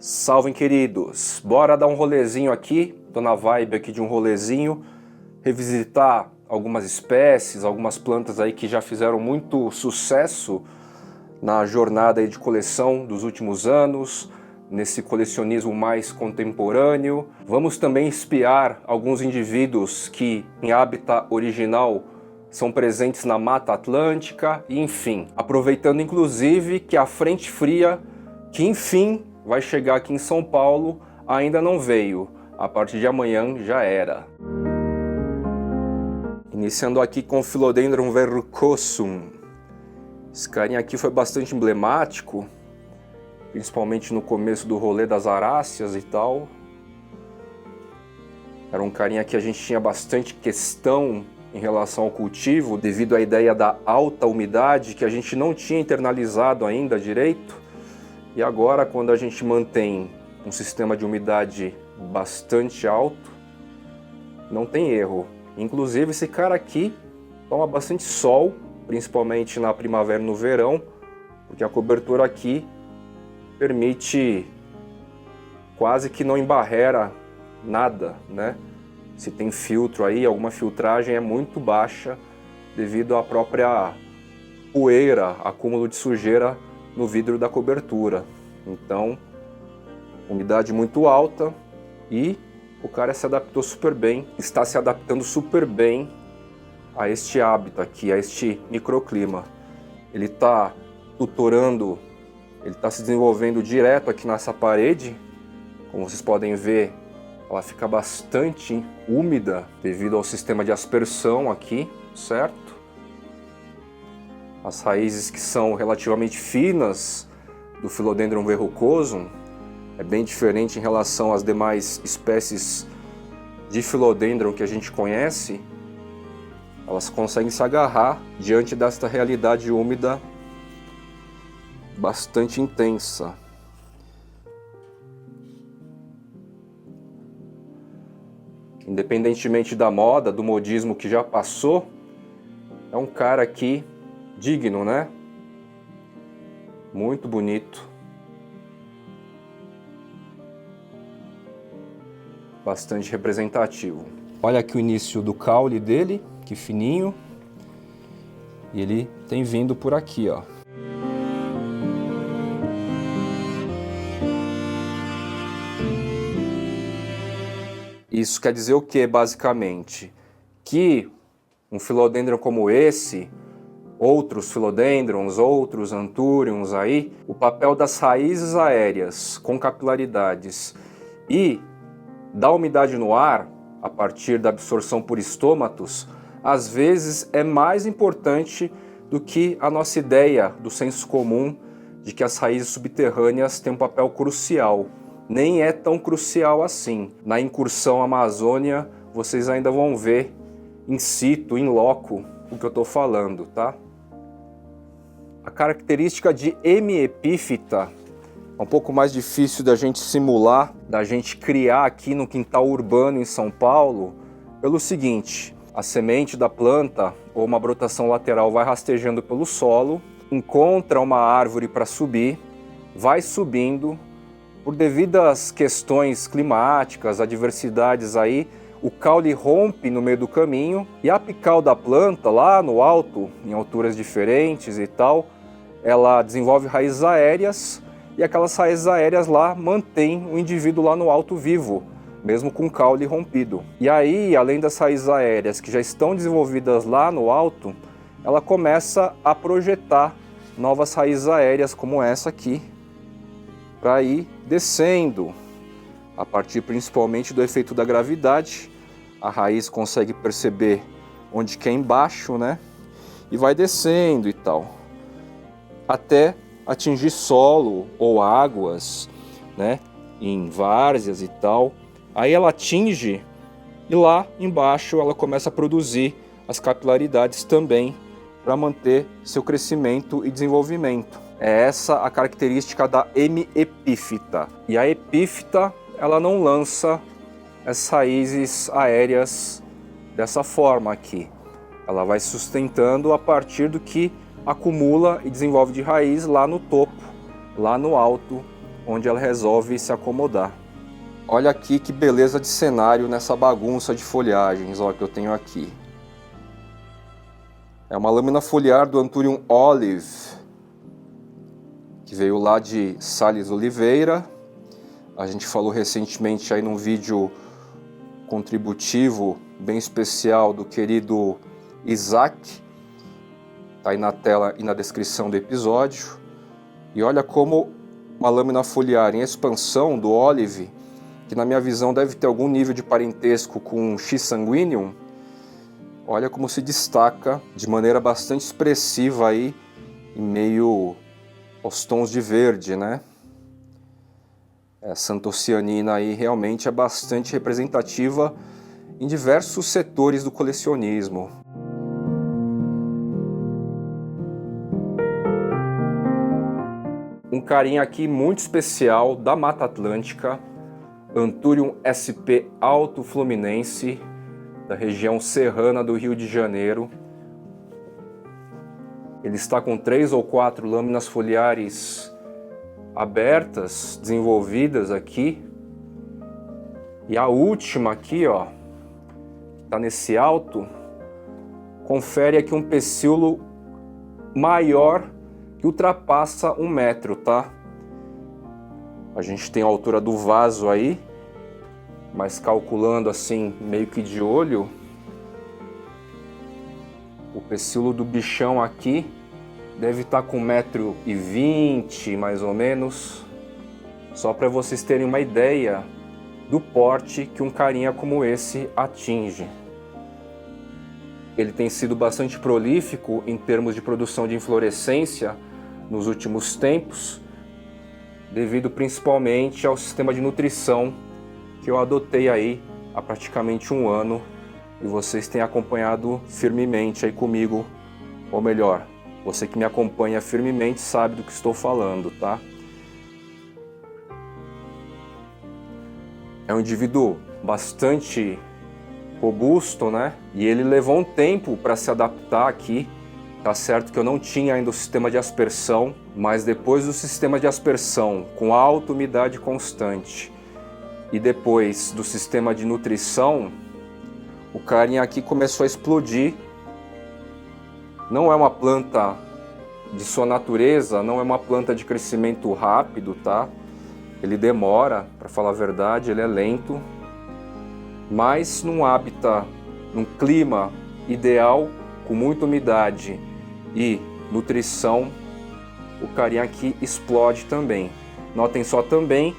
Salve, queridos! Bora dar um rolezinho aqui, tô na vibe aqui de um rolezinho, revisitar algumas espécies, algumas plantas aí que já fizeram muito sucesso na jornada aí de coleção dos últimos anos, nesse colecionismo mais contemporâneo. Vamos também espiar alguns indivíduos que em hábitat original são presentes na Mata Atlântica, e enfim, aproveitando inclusive que a frente fria, que enfim vai chegar aqui em São Paulo, ainda não veio. A partir de amanhã já era. Iniciando aqui com o Philodendron verrucosum. Esse carinha aqui foi bastante emblemático, principalmente no começo do rolê das aráceas e tal. Era um carinha que a gente tinha bastante questão em relação ao cultivo, devido à ideia da alta umidade, que a gente não tinha internalizado ainda direito. E agora, quando a gente mantém um sistema de umidade bastante alto, não tem erro. Inclusive, esse cara aqui toma bastante sol, principalmente na primavera e no verão, porque a cobertura aqui permite quase que não embarrera nada, né? Se tem filtro aí, alguma filtragem é muito baixa devido à própria poeira, acúmulo de sujeira no vidro da cobertura. Então, umidade muito alta e o cara se adaptou super bem, está se adaptando super bem a este hábito aqui, a este microclima. Ele está tutorando, ele está se desenvolvendo direto aqui nessa parede. Como vocês podem ver, ela fica bastante úmida devido ao sistema de aspersão aqui, certo? As raízes que são relativamente finas do Philodendron verrucosum é bem diferente em relação às demais espécies de Philodendron que a gente conhece. Elas conseguem se agarrar diante desta realidade úmida bastante intensa. Independentemente da moda, do modismo que já passou, é um cara aqui digno, né? Muito bonito. Bastante representativo. Olha aqui o início do caule dele, que fininho. E ele tem vindo por aqui, ó. Isso quer dizer o que, basicamente? Que um Philodendron como esse, outros Philodendrons, outros Anthuriums aí, o papel das raízes aéreas com capilaridades e da umidade no ar, a partir da absorção por estômatos, às vezes é mais importante do que a nossa ideia do senso comum de que as raízes subterrâneas têm um papel crucial. Nem é tão crucial assim. Na incursão Amazônia, vocês ainda vão ver in situ, in loco, o que eu estou falando, tá? A característica de hemiepífita é um pouco mais difícil da gente simular, da gente criar aqui no quintal urbano em São Paulo, pelo seguinte: a semente da planta ou uma brotação lateral vai rastejando pelo solo, encontra uma árvore para subir, vai subindo. Por devidas questões climáticas, adversidades aí, o caule rompe no meio do caminho e a apical da planta, lá no alto, em alturas diferentes e tal, ela desenvolve raízes aéreas e aquelas raízes aéreas lá mantêm o indivíduo lá no alto vivo, mesmo com o caule rompido. E aí, além das raízes aéreas que já estão desenvolvidas lá no alto, ela começa a projetar novas raízes aéreas como essa aqui, para ir descendo. A partir principalmente do efeito da gravidade, a raiz consegue perceber onde que é embaixo, né? E vai descendo e tal, até atingir solo ou águas, né? Em várzeas e tal. Aí ela atinge e lá embaixo ela começa a produzir as capilaridades também para manter seu crescimento e desenvolvimento. É essa a característica da hemiepífita. E a epífita, ela não lança as raízes aéreas dessa forma aqui. Ela vai sustentando a partir do que acumula e desenvolve de raiz lá no topo, lá no alto, onde ela resolve se acomodar. Olha aqui que beleza de cenário nessa bagunça de folhagens, ó, que eu tenho aqui. É uma lâmina foliar do Anthurium Olive, que veio lá de Sales Oliveira. A gente falou recentemente aí num vídeo contributivo bem especial do querido Isaac. Tá aí na tela e na descrição do episódio. E olha como uma lâmina foliar em expansão do Olive, que na minha visão deve ter algum nível de parentesco com X sanguineum, olha como se destaca de maneira bastante expressiva aí, em meio aos tons de verde, né? Essa antocianina aí realmente é bastante representativa em diversos setores do colecionismo. Um carinha aqui muito especial da Mata Atlântica, Anthurium SP Alto Fluminense, da região serrana do Rio de Janeiro. Ele está com 3 ou 4 lâminas foliares abertas, desenvolvidas aqui. E a última aqui, ó, tá nesse alto, confere aqui um pecíolo maior que ultrapassa 1 metro, tá? A gente tem a altura do vaso aí, mas calculando assim, meio que de olho, o pecíolo do bichão aqui deve estar com 1,20 m mais ou menos, só para vocês terem uma ideia do porte que um carinha como esse atinge. Ele tem sido bastante prolífico em termos de produção de inflorescência nos últimos tempos, devido principalmente ao sistema de nutrição que eu adotei aí há praticamente 1 ano e vocês têm acompanhado firmemente aí comigo, ou melhor, você que me acompanha firmemente sabe do que estou falando, tá? É um indivíduo bastante robusto, né? E ele levou um tempo para se adaptar aqui. Tá certo que eu não tinha ainda o sistema de aspersão, mas depois do sistema de aspersão com alta umidade constante e depois do sistema de nutrição, o carinha aqui começou a explodir. Não é uma planta de sua natureza, não é uma planta de crescimento rápido, tá? Ele demora, para falar a verdade, ele é lento, mas num habitat, num clima ideal, com muita umidade e nutrição, o carinha aqui explode também. Notem só também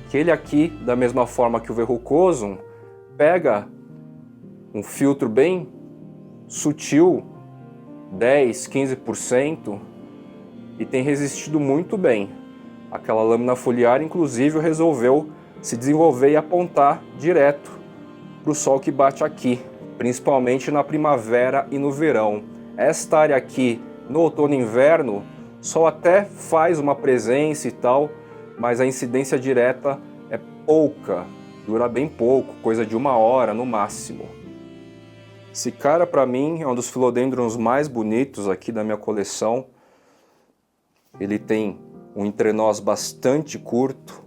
que ele aqui, da mesma forma que o verrucosum, pega um filtro bem sutil, 10, 15%, e tem resistido muito bem. Aquela lâmina foliar, inclusive, resolveu se desenvolver e apontar direto para o sol que bate aqui, principalmente na primavera e no verão. Esta área aqui, no outono e inverno, o sol até faz uma presença e tal, mas a incidência direta é pouca, dura bem pouco, coisa de 1 hora no máximo. Esse cara, para mim, é um dos philodendrons mais bonitos aqui da minha coleção. Ele tem um entrenós bastante curto,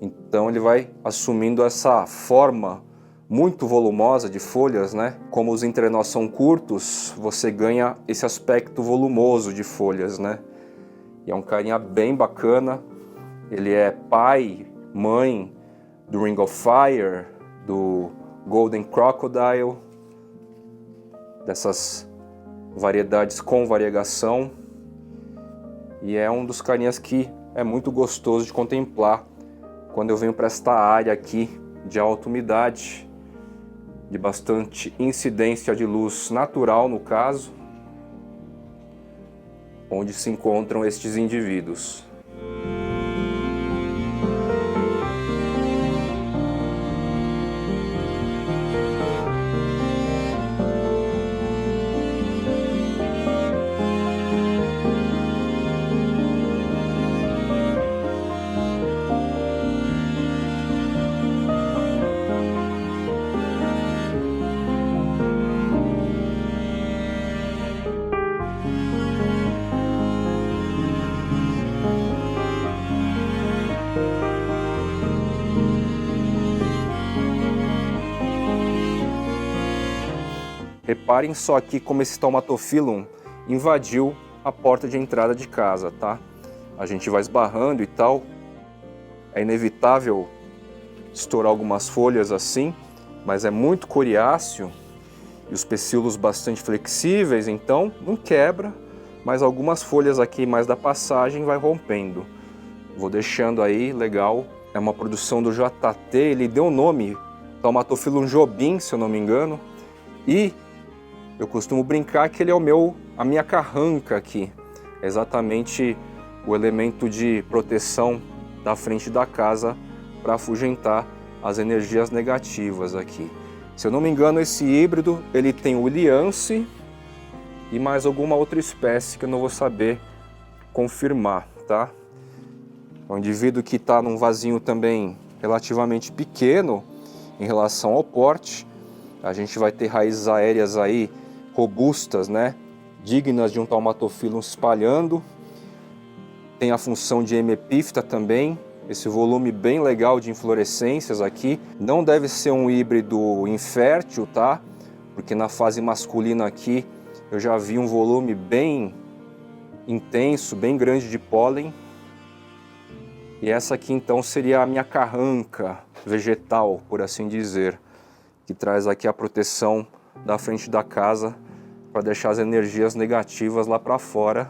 então ele vai assumindo essa forma muito volumosa de folhas, né? Como os entrenós são curtos, você ganha esse aspecto volumoso de folhas, né? E é um carinha bem bacana. Ele é pai, mãe do Ring of Fire, do Golden Crocodile, dessas variedades com variegação. E é um dos carinhas que é muito gostoso de contemplar quando eu venho para esta área aqui de alta umidade, de bastante incidência de luz natural no caso, onde se encontram estes indivíduos. Reparem só aqui como esse Taumatophyllum invadiu a porta de entrada de casa, tá? A gente vai esbarrando e tal. É inevitável estourar algumas folhas assim, mas é muito coriáceo e os pecíolos bastante flexíveis, então não quebra, mas algumas folhas aqui mais da passagem vai rompendo. Vou deixando aí, legal. É uma produção do JT, ele deu o nome Taumatophyllum jobim, se eu não me engano, e eu costumo brincar que ele é a minha carranca aqui, é exatamente o elemento de proteção da frente da casa para afugentar as energias negativas aqui. Se eu não me engano, esse híbrido ele tem o Williamse e mais alguma outra espécie que eu não vou saber confirmar, tá? É um indivíduo que está num vasinho também relativamente pequeno em relação ao porte. A gente vai ter raízes aéreas aí robustas, né? Dignas de um Taumatophyllum se espalhando. Tem a função de hemipífita também. Esse volume bem legal de inflorescências aqui. Não deve ser um híbrido infértil, tá? Porque na fase masculina aqui eu já vi um volume bem intenso, bem grande de pólen. E essa aqui então seria a minha carranca vegetal, por assim dizer, que traz aqui a proteção da frente da casa para deixar as energias negativas lá para fora,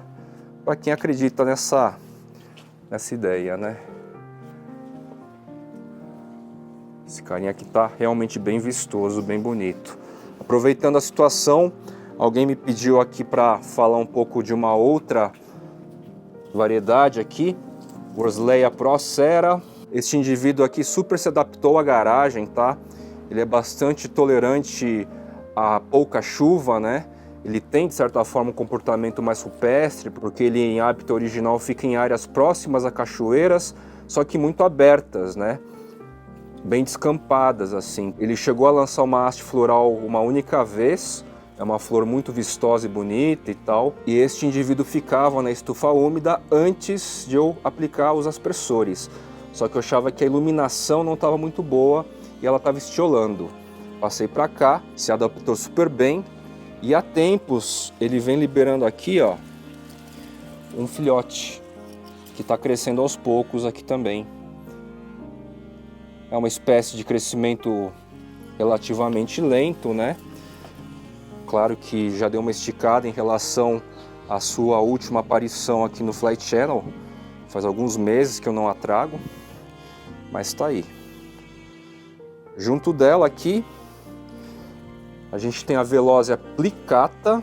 para quem acredita nessa ideia, né? Esse carinha aqui tá realmente bem vistoso, bem bonito. Aproveitando a situação, alguém me pediu aqui para falar um pouco de uma outra variedade aqui, Worsleya procera. Este indivíduo aqui super se adaptou à garagem, tá? Ele é bastante tolerante a pouca chuva, né? Ele tem, de certa forma, um comportamento mais rupestre, porque ele, em hábito original, fica em áreas próximas a cachoeiras, só que muito abertas, né? Bem descampadas, assim. Ele chegou a lançar uma haste floral uma única vez, é uma flor muito vistosa e bonita e tal. E este indivíduo ficava na estufa úmida antes de eu aplicar os aspersores. Só que eu achava que a iluminação não estava muito boa e ela estava estiolando. Passei para cá, se adaptou super bem. E há tempos ele vem liberando aqui, ó, um filhote que está crescendo aos poucos aqui também. É uma espécie de crescimento relativamente lento, né? Claro que já deu uma esticada em relação à sua última aparição aqui no Flight Channel. Faz alguns meses que eu não a trago, mas está aí. Junto dela aqui, a gente tem a Velosia plicata.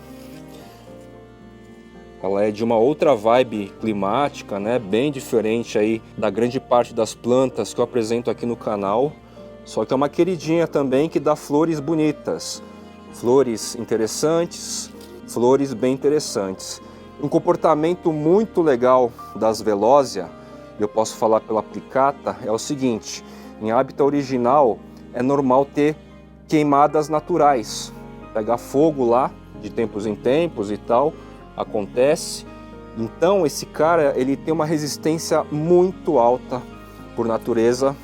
Ela é de uma outra vibe climática, né? Bem diferente aí da grande parte das plantas que eu apresento aqui no canal. Só que é uma queridinha também que dá flores bonitas. Flores interessantes, flores bem interessantes. Um comportamento muito legal das Velosia, eu posso falar pela plicata, é o seguinte: em hábitat original é normal ter queimadas naturais, pegar fogo lá de tempos em tempos e tal, acontece. Então esse cara ele tem uma resistência muito alta por natureza,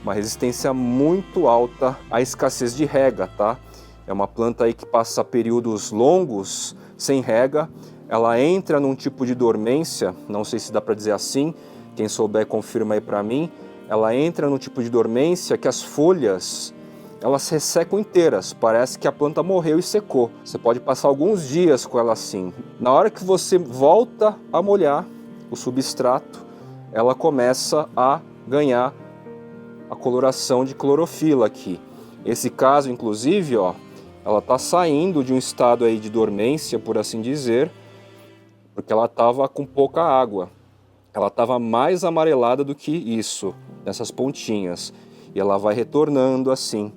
uma resistência muito alta à escassez de rega, tá? É uma planta aí que passa períodos longos sem rega, ela entra num tipo de dormência, não sei se dá para dizer assim, quem souber confirma aí para mim. Ela entra num tipo de dormência que as folhas, elas se ressecam inteiras, parece que a planta morreu e secou. Você pode passar alguns dias com ela assim. Na hora que você volta a molhar o substrato, ela começa a ganhar a coloração de clorofila aqui. Esse caso, inclusive, ó, ela está saindo de um estado aí de dormência, por assim dizer, porque ela estava com pouca água. Ela estava mais amarelada do que isso, nessas pontinhas. E ela vai retornando assim.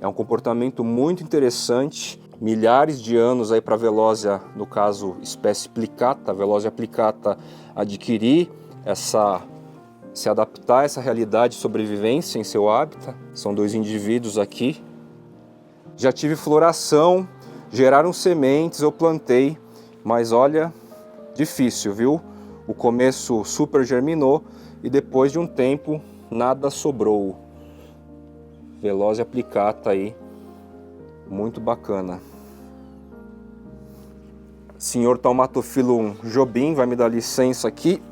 É um comportamento muito interessante. Milhares de anos aí para a Velosia, no caso espécie plicata, Velosia plicata, adquirir se adaptar a essa realidade de sobrevivência em seu hábitat. São dois indivíduos aqui. Já tive floração, geraram sementes, eu plantei, mas olha, difícil, viu? O começo super germinou e depois de um tempo nada sobrou. Velosia plicata aí, muito bacana. Senhor Taumatophyllum jobim vai me dar licença aqui.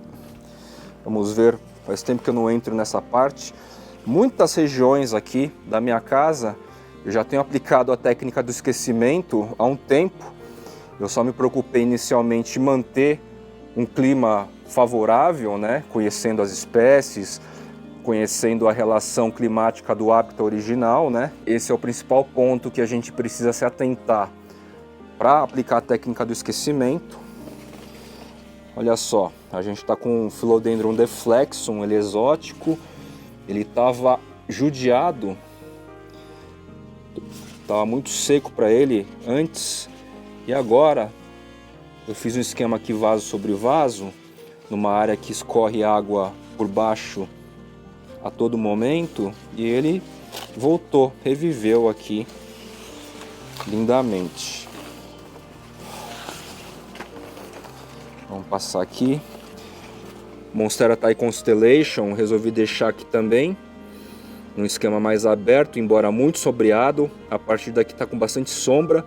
Vamos ver, faz tempo que eu não entro nessa parte. Muitas regiões aqui da minha casa eu já tenho aplicado a técnica do esquecimento há um tempo. Eu só me preocupei inicialmente em manter um clima favorável, né? Conhecendo as espécies, conhecendo a relação climática do hábitat original, né? Esse é o principal ponto que a gente precisa se atentar para aplicar a técnica do esquecimento. Olha só, a gente está com um Philodendron deflexum, ele é exótico, ele estava judiado, estava muito seco para ele antes, e agora eu fiz um esquema aqui vaso sobre vaso, numa área que escorre água por baixo a todo momento, e ele voltou, reviveu aqui lindamente. Vamos passar aqui. Monstera Thai Constellation, resolvi deixar aqui também um esquema mais aberto, embora muito sombreado. A partir daqui está com bastante sombra,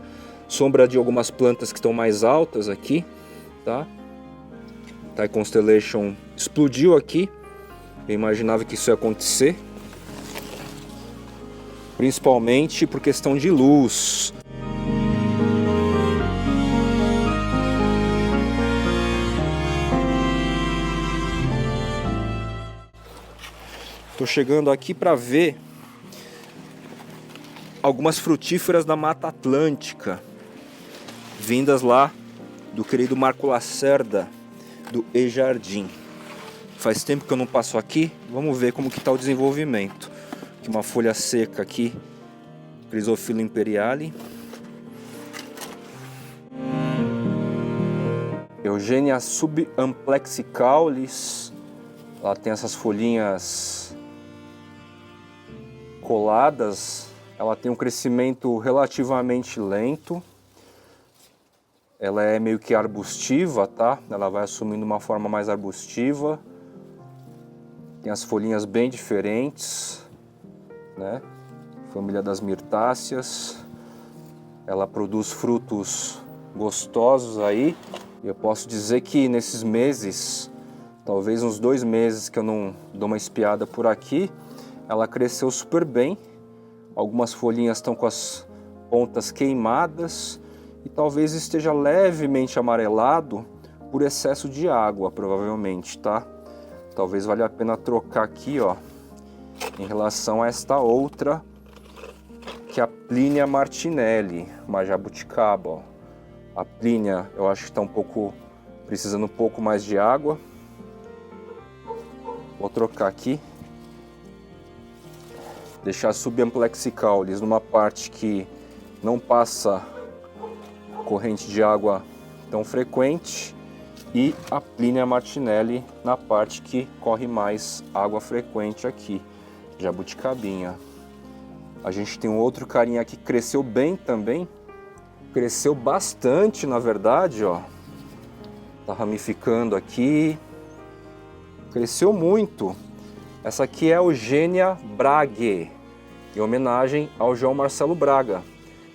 sombra de algumas plantas que estão mais altas aqui, tá? Thai Constellation explodiu aqui. Eu imaginava que isso ia acontecer, principalmente por questão de luz. Estou chegando aqui para ver algumas frutíferas da Mata Atlântica, vindas lá do querido Marco Lacerda, do E-Jardim. Faz tempo que eu não passo aqui, vamos ver como que está o desenvolvimento. Aqui uma folha seca aqui, Chrysophylla imperiale. Eugenia subamplexicalis, ela tem essas folhinhas coladas, ela tem um crescimento relativamente lento, ela é meio que arbustiva, tá? Ela vai assumindo uma forma mais arbustiva, tem as folhinhas bem diferentes, né? Família das mirtáceas, ela produz frutos gostosos aí. Eu posso dizer que nesses meses, talvez uns 2 meses que eu não dou uma espiada por aqui, ela cresceu super bem. Algumas folhinhas estão com as pontas queimadas e talvez esteja levemente amarelado por excesso de água, provavelmente, tá? Talvez valha a pena trocar aqui, ó, em relação a esta outra, que é a Plínia martinelli, uma jabuticaba, ó. A Plínia eu acho que está precisando um pouco mais de água. Vou trocar aqui. Deixar subamplexicalis numa parte que não passa corrente de água tão frequente, e a Plínia martinelli na parte que corre mais água frequente aqui, jabuticabinha. A gente tem um outro carinha aqui que cresceu bem também, cresceu bastante na verdade, ó. Tá ramificando aqui, cresceu muito. Essa aqui é a Eugenia Brague, em homenagem ao João Marcelo Braga,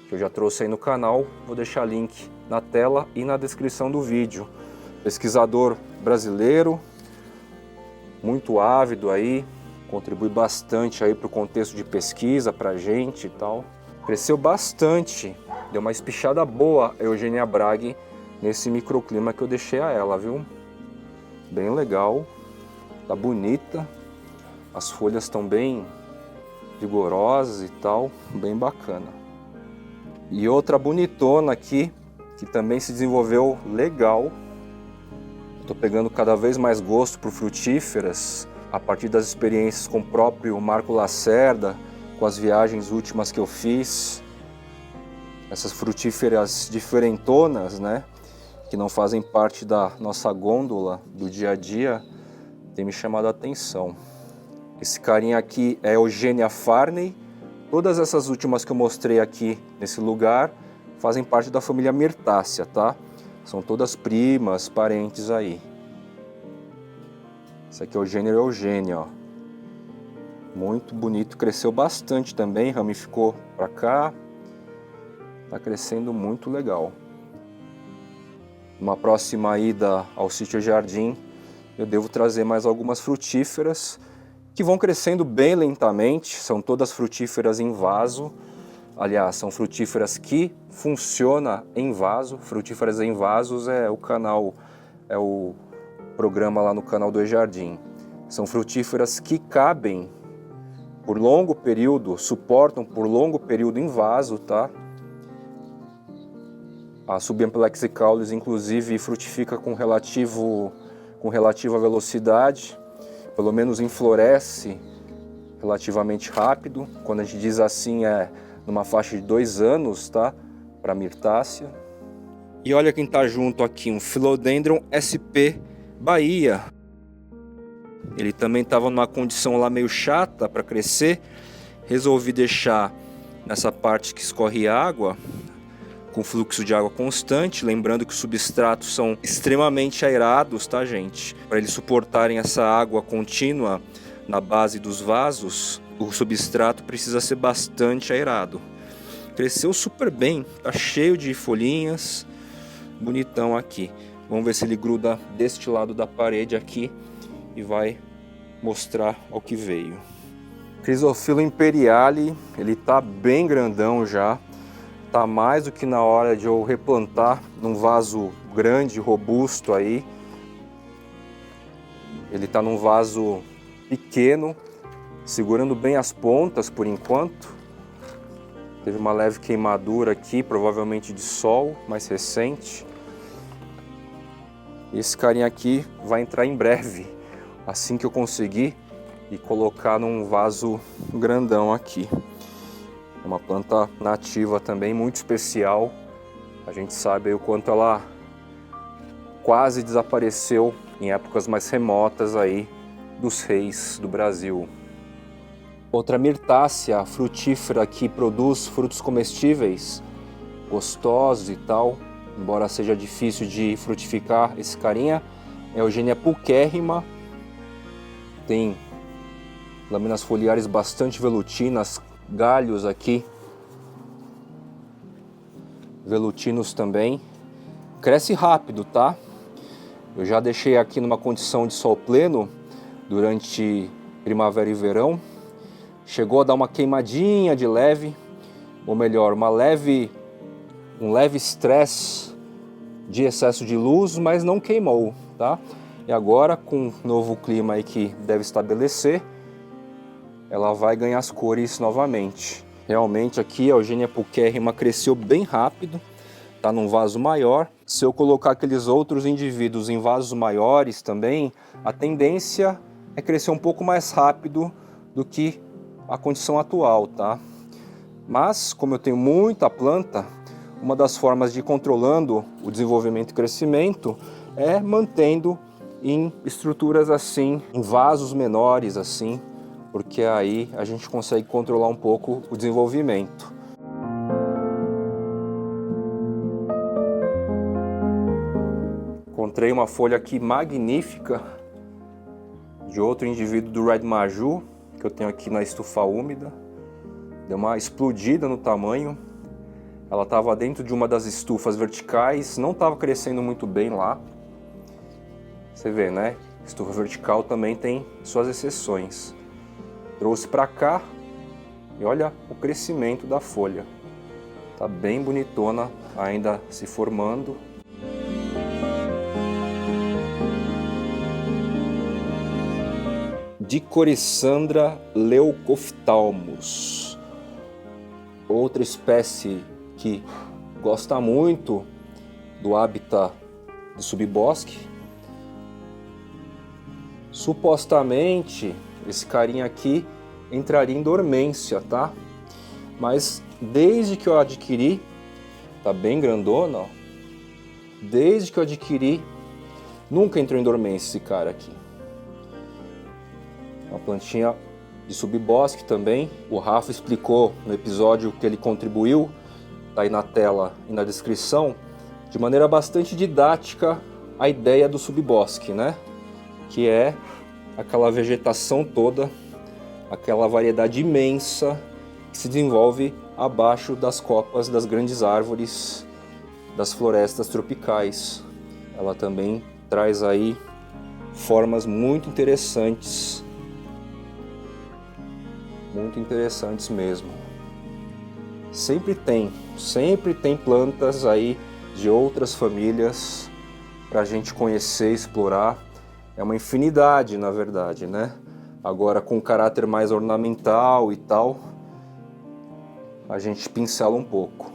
que eu já trouxe aí no canal. Vou deixar link na tela e na descrição do vídeo. Pesquisador brasileiro, muito ávido aí, contribui bastante aí para o contexto de pesquisa, para a gente e tal. Cresceu bastante, deu uma espichada boa a Eugenia Brague nesse microclima que eu deixei a ela, viu? Bem legal, tá bonita. As folhas estão bem vigorosas e tal, bem bacana. E outra bonitona aqui, que também se desenvolveu legal. Estou pegando cada vez mais gosto por frutíferas, a partir das experiências com o próprio Marco Lacerda, com as viagens últimas que eu fiz. Essas frutíferas diferentonas, né, que não fazem parte da nossa gôndola do dia a dia, tem me chamado a atenção. Esse carinha aqui é Eugenia Farney. Todas essas últimas que eu mostrei aqui nesse lugar fazem parte da família Myrtácea, tá? São todas primas, parentes aí. Esse aqui é o gênero Eugenia, ó. Muito bonito, cresceu bastante também, ramificou pra cá. Tá crescendo muito legal. Uma próxima ida ao sítio Jardim, eu devo trazer mais algumas frutíferas que vão crescendo bem lentamente, são todas frutíferas em vaso. Aliás, são frutíferas que funcionam em vaso. Frutíferas em vasos é o programa lá no canal do E-Jardim. São frutíferas que cabem por longo período, suportam por longo período em vaso, tá? A Subampelexia caulis, inclusive, frutifica com relativa velocidade, pelo menos enfloresce relativamente rápido. Quando a gente diz assim, é numa faixa de 2 anos, tá? Para Myrtácea. E olha quem tá junto aqui, um Philodendron SP Bahia. Ele também estava numa condição lá meio chata para crescer. Resolvi deixar nessa parte que escorre água, com fluxo de água constante, lembrando que os substratos são extremamente aerados, tá, gente? Para eles suportarem essa água contínua na base dos vasos, o substrato precisa ser bastante aerado. Cresceu super bem, tá cheio de folhinhas, bonitão aqui. Vamos ver se ele gruda deste lado da parede aqui e vai mostrar ao que veio. Chrysophyllum imperiale, ele tá bem grandão já. Tá mais do que na hora de eu replantar num vaso grande, robusto aí. Ele tá num vaso pequeno, segurando bem as pontas por enquanto. Teve uma leve queimadura aqui, provavelmente de sol, mais recente. Esse carinha aqui vai entrar em breve, assim que eu conseguir, e colocar num vaso grandão aqui. É uma planta nativa também, muito especial. A gente sabe aí o quanto ela quase desapareceu em épocas mais remotas aí dos reis do Brasil. Outra Myrtácea frutífera que produz frutos comestíveis, gostosos e tal, embora seja difícil de frutificar esse carinha, é a Eugênia pulquérrima. Tem lâminas foliares bastante velutinas, galhos aqui, velutinos também. Cresce rápido, tá? Eu já deixei aqui numa condição de sol pleno durante primavera e verão. Chegou a dar uma queimadinha de leve, ou melhor, um leve estresse de excesso de luz, mas não queimou, tá? E agora, com o novo clima aí que deve estabelecer, ela vai ganhar as cores novamente. Realmente aqui a Eugênia pulquérrima cresceu bem rápido, tá num vaso maior. Se eu colocar aqueles outros indivíduos em vasos maiores também, a tendência é crescer um pouco mais rápido do que a condição atual, tá? Mas, como eu tenho muita planta, uma das formas de ir controlando o desenvolvimento e crescimento é mantendo em estruturas assim, em vasos menores assim, porque aí a gente consegue controlar um pouco o desenvolvimento. Encontrei uma folha aqui magnífica de outro indivíduo do Red Maju, que eu tenho aqui na estufa úmida. Deu uma explodida no tamanho. Ela estava dentro de uma das estufas verticais, não estava crescendo muito bem lá. Você vê, né? Estufa vertical também tem suas exceções. Trouxe para cá e olha o crescimento da folha. Tá bem bonitona, ainda se formando. Dicorissandra leucophthalmus. Outra espécie que gosta muito do hábitat de subbosque. Supostamente esse carinha aqui entraria em dormência, tá? Mas desde que eu adquiri, tá bem grandona, ó. Desde que eu adquiri, nunca entrou em dormência esse cara aqui. Uma plantinha de subbosque também. O Rafa explicou no episódio que ele contribuiu, tá aí na tela e na descrição, de maneira bastante didática a ideia do subbosque, né? Que é aquela vegetação toda, aquela variedade imensa que se desenvolve abaixo das copas das grandes árvores das florestas tropicais. ela também traz aí formas muito interessantes mesmo. Sempre tem plantas aí de outras famílias para a gente conhecer, explorar. É uma infinidade, na verdade, né? Agora, com caráter mais ornamental e tal, a gente pincela um pouco.